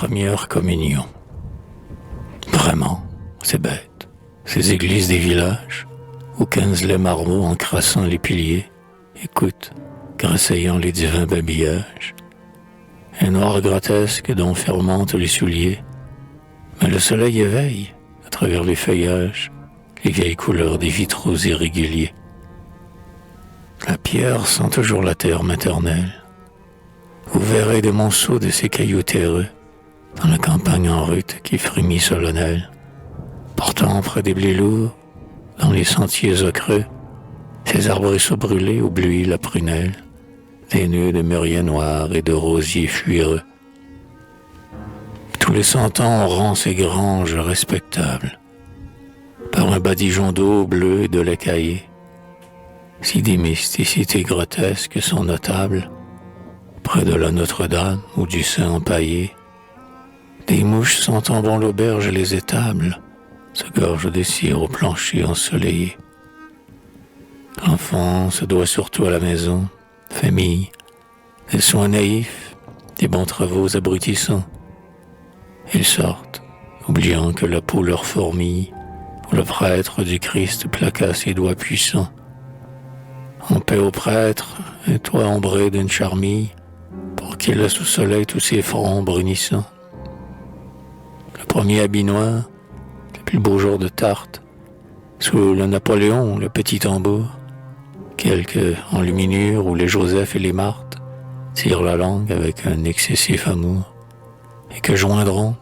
première communion. Vraiment, c'est bête. Ces églises des villages, où 15 les marmots encrassant les piliers, écoutent, grassayant les divins babillages. Un noir grotesque dont fermentent les souliers, mais le soleil éveille, à travers les feuillages, les vieilles couleurs des vitraux irréguliers. La pierre sent toujours la terre maternelle. Vous verrez des monceaux de ces cailloux terreux dans la campagne en rut qui frémit solennelle, portant près des blés lourds, dans les sentiers ocreux, ces arbrisseaux brûlés où bleuit la prunelle, des nœuds de mûriers noirs et de rosiers fuireux. Tous les 100 ans on rend ces granges respectables, par un badigeon d'eau bleue et de lait caillé. Si des mysticités grotesques sont notables, près de la Notre-Dame ou du Saint empaillé, des mouches sont en bon l'auberge et les étables se gorgent de cire au plancher ensoleillé. L'enfant se doit surtout à la maison, famille, des soins naïfs, des bons travaux abrutissants. Ils sortent, oubliant que la peau leur fourmille, où le prêtre du Christ plaqua ses doigts puissants. On paie au prêtre un toit ombré d'une charmille, pour qu'il laisse au soleil tous ses fronts brunissants. Le premier habit noir, le plus beau jour de tarte, sous le Napoléon, le petit tambour, quelques enluminures où les Joseph et les Marthe tirent la langue avec un excessif amour, et que joindront,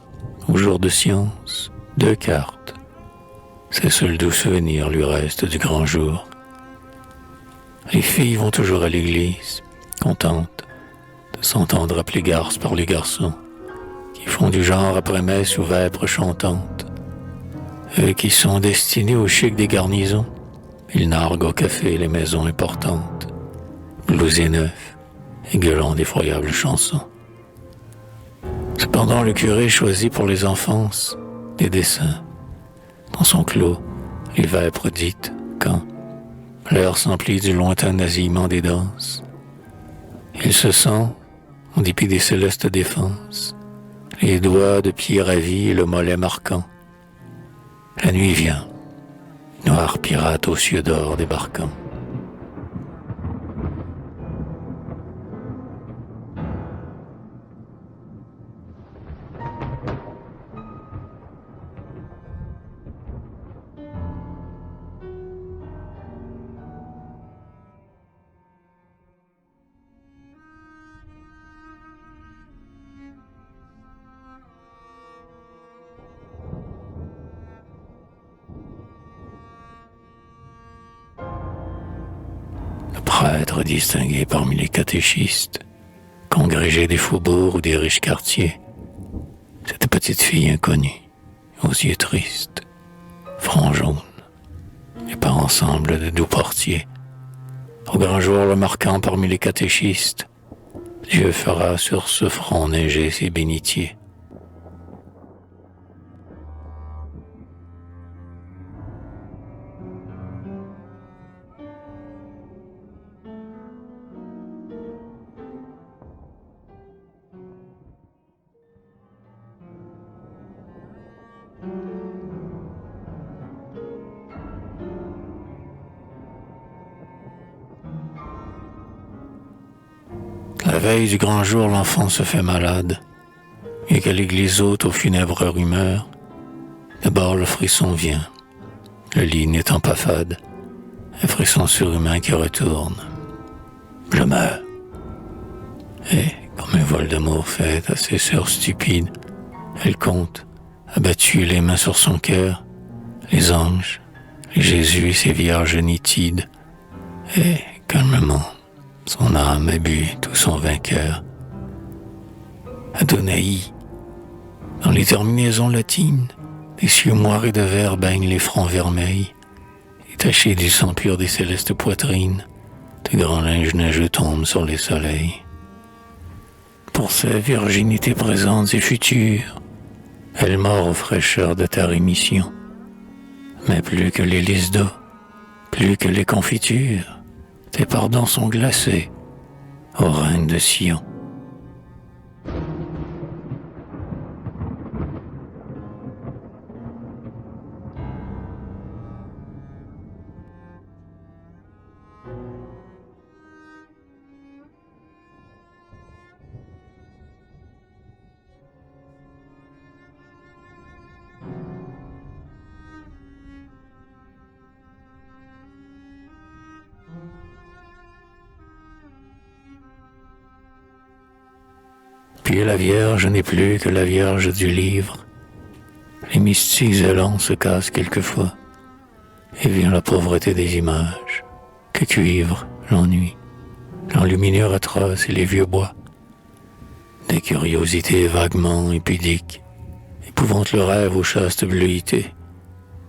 au jour de science, 2 cartes. C'est seul doux souvenir lui reste du grand jour. Les filles vont toujours à l'église, contentes de s'entendre appeler garces par les garçons, qui font du genre après-messe ou vêpres chantantes. Eux qui sont destinés au chic des garnisons, ils narguent au café les maisons importantes, blousés neufs et gueulant d'effroyables chansons. Cependant, le curé choisit pour les enfances des dessins. Dans son clos, les vêpres dites quand l'air s'emplit du lointain nasillement des danses. Il se sent, en dépit des célestes défenses, les doigts de pied ravis et le mollet marquant. La nuit vient, noir pirate aux cieux d'or débarquant. Prêtre distingué parmi les catéchistes, congrégé des faubourgs ou des riches quartiers, cette petite fille inconnue, aux yeux tristes, front jaune, les parents semblent de doux portiers. Au grand jour le marquant parmi les catéchistes, Dieu fera sur ce front neiger ses bénitiers. La veille du grand jour, l'enfant se fait malade, et qu'à l'église haute aux funèbres rumeurs, d'abord le frisson vient, le lit n'étant pas fade, un frisson surhumain qui retourne. Je meurs. Et, comme un vol d'amour fait à ses sœurs stupides, elle compte, abattue les mains sur son cœur, les anges, les Jésus et ses vierges nitides, et, calmement, son âme a bu tout son vainqueur. Adonai, dans les terminaisons latines, des cieux moirés de verre baignent les fronts vermeils, et tachés du sang pur des célestes poitrines, de grands linges neigeux tombent sur les soleils. Pour sa virginité présente et future, elle mord aux fraîcheurs de ta rémission. Mais plus que les lys d'eau, plus que les confitures, tes pardons sont glacés, ô reine de Sion. Puis la Vierge n'est plus que la Vierge du livre. Les mystiques élans se cassent quelquefois, et vient la pauvreté des images, que cuivre, l'ennui, l'enluminure atroce et les vieux bois. Des curiosités vaguement impudiques épouvantent le rêve aux chastes bleuités,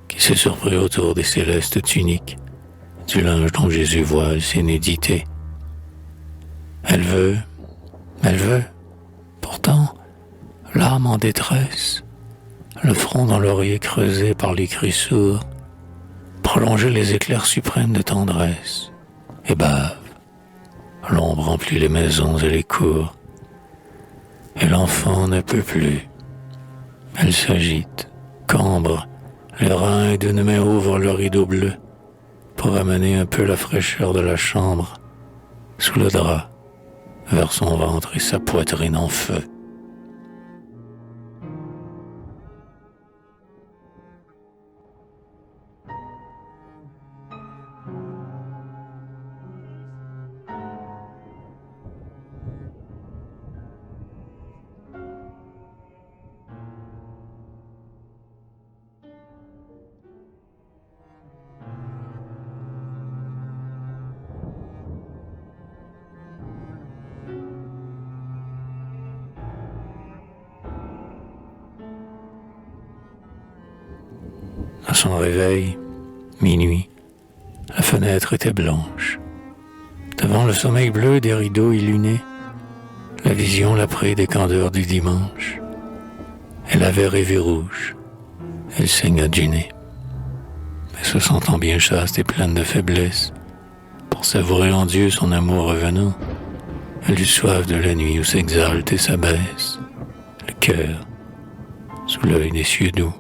qui s'est surpris autour des célestes tuniques, du linge dont Jésus voile ses nudités. Elle veut, pourtant, l'âme en détresse, le front dans l'oreiller creusé par les cris sourds, prolonger les éclairs suprêmes de tendresse, et bave. L'ombre remplit les maisons et les cours, et l'enfant ne peut plus. Elle s'agite, cambre, les reins et d'une main ouvre le rideau bleu pour amener un peu la fraîcheur de la chambre sous le drap vers son ventre et sa poitrine en feu. À son réveil, minuit, la fenêtre était blanche. Devant le sommeil bleu des rideaux illuminés, la vision l'a pris des candeurs du dimanche. Elle avait rêvé rouge, elle saigna du nez. Mais se sentant bien chaste et pleine de faiblesse, pour savourer en Dieu son amour revenant, elle eut soif de la nuit où s'exalte et s'abaisse le cœur sous l'œil des cieux doux,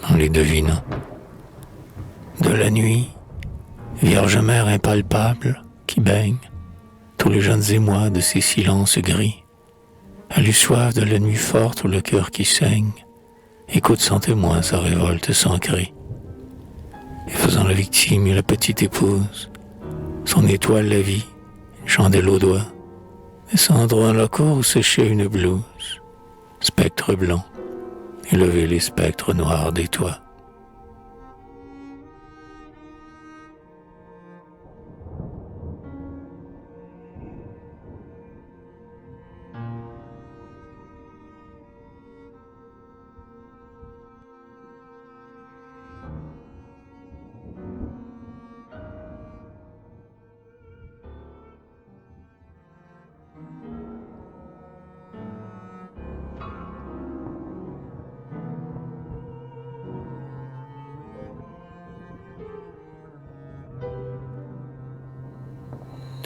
en les devinant. De la nuit, Vierge mère impalpable qui baigne tous les jeunes émois de ces silences gris, elle eut soif de la nuit forte où le cœur qui saigne écoute sans témoin sa révolte sans cri, et faisant la victime et la petite épouse, son étoile la vie, une chandelle au doigt, descendre dans la cour où séchait une blouse, spectre blanc, et lever les spectres noirs des toits.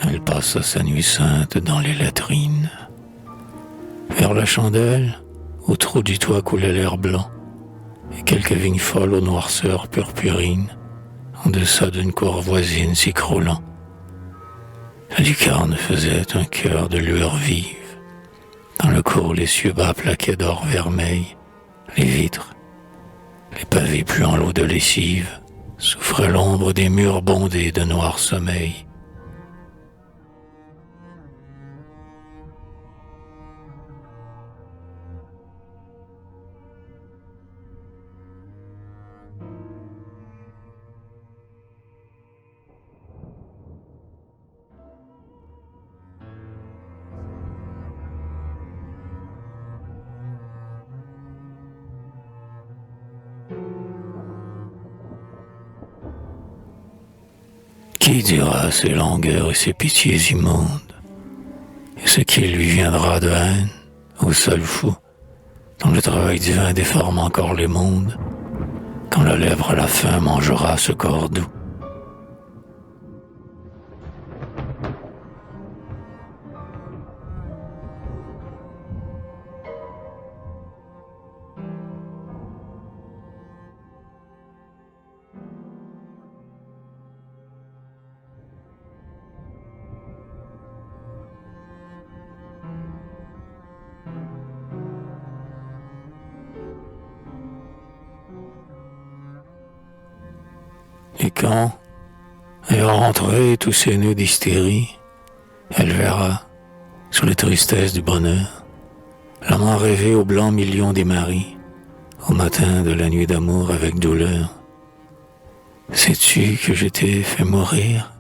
Elle passa sa nuit sainte dans les latrines. Vers la chandelle, au trou du toit coulait l'air blanc, et quelques vignes folles aux noirceurs purpurines, en deçà d'une cour voisine s'écroulant. La lucarne faisait un cœur de lueur vive. Dans le cours, les cieux bas plaquaient d'or vermeil, les vitres, les pavés puant l'eau de lessive, souffraient l'ombre des murs bondés de noir sommeil. Qui dira ses langueurs et ses pitiés immondes, et ce qui lui viendra de haine au seul fou, dont le travail divin déforme encore les mondes, quand la lèvre à la faim mangera ce corps doux. Et quand, ayant rentré tous ses nœuds d'hystérie, elle verra, sous les tristesses du bonheur, Comment rêver au blanc million des maris, au matin de la nuit d'amour avec douleur? Sais-tu que je t'ai fait mourir?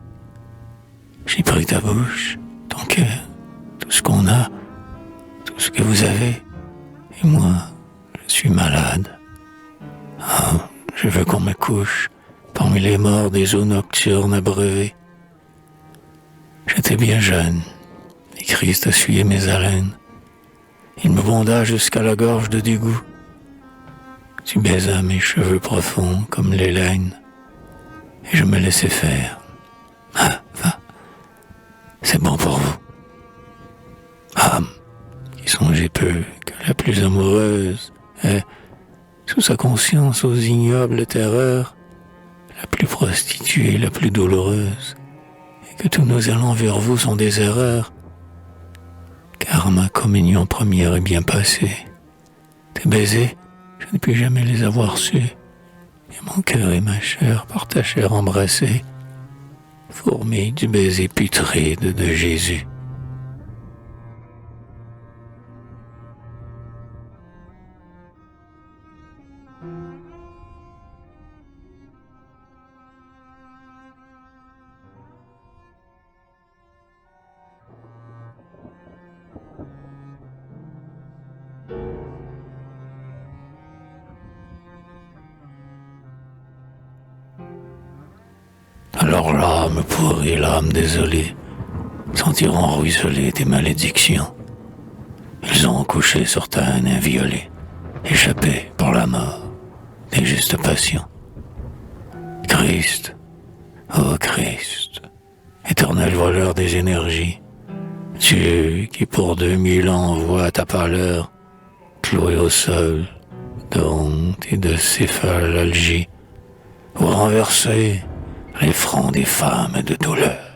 J'ai pris ta bouche, ton cœur, tout ce qu'on a, tout ce que vous avez, et moi, je suis malade. Ah, je veux qu'on me couche parmi les morts des eaux nocturnes abreuvées. J'étais bien jeune, et Christ essuyait mes haleines. Il me bonda jusqu'à la gorge de dégoût. Tu baisas mes cheveux profonds comme les laines, et je me laissais faire. Ah, va, c'est bon pour vous. Ah, y songez peu que la plus amoureuse est, sous sa conscience aux ignobles terreurs, la plus prostituée, la plus douloureuse, et que tous nos élans vers vous sont des erreurs, car ma communion première est bien passée. Tes baisers, je ne puis jamais les avoir su, et mon cœur et ma chair par ta chair embrassée, fourmis du baiser putride de Jésus. Alors l'âme pourrie, l'âme désolée, sentiront ruisseler tes malédictions. Ils ont couché sur ta haine inviolée, échappé par la mort des justes passions. Christ, ô Christ, éternel voleur des énergies, Dieu qui pour 2000 ans voit ta pâleur clouée au sol de honte et de céphalalgie, ou renverser les fronts des femmes de douleur.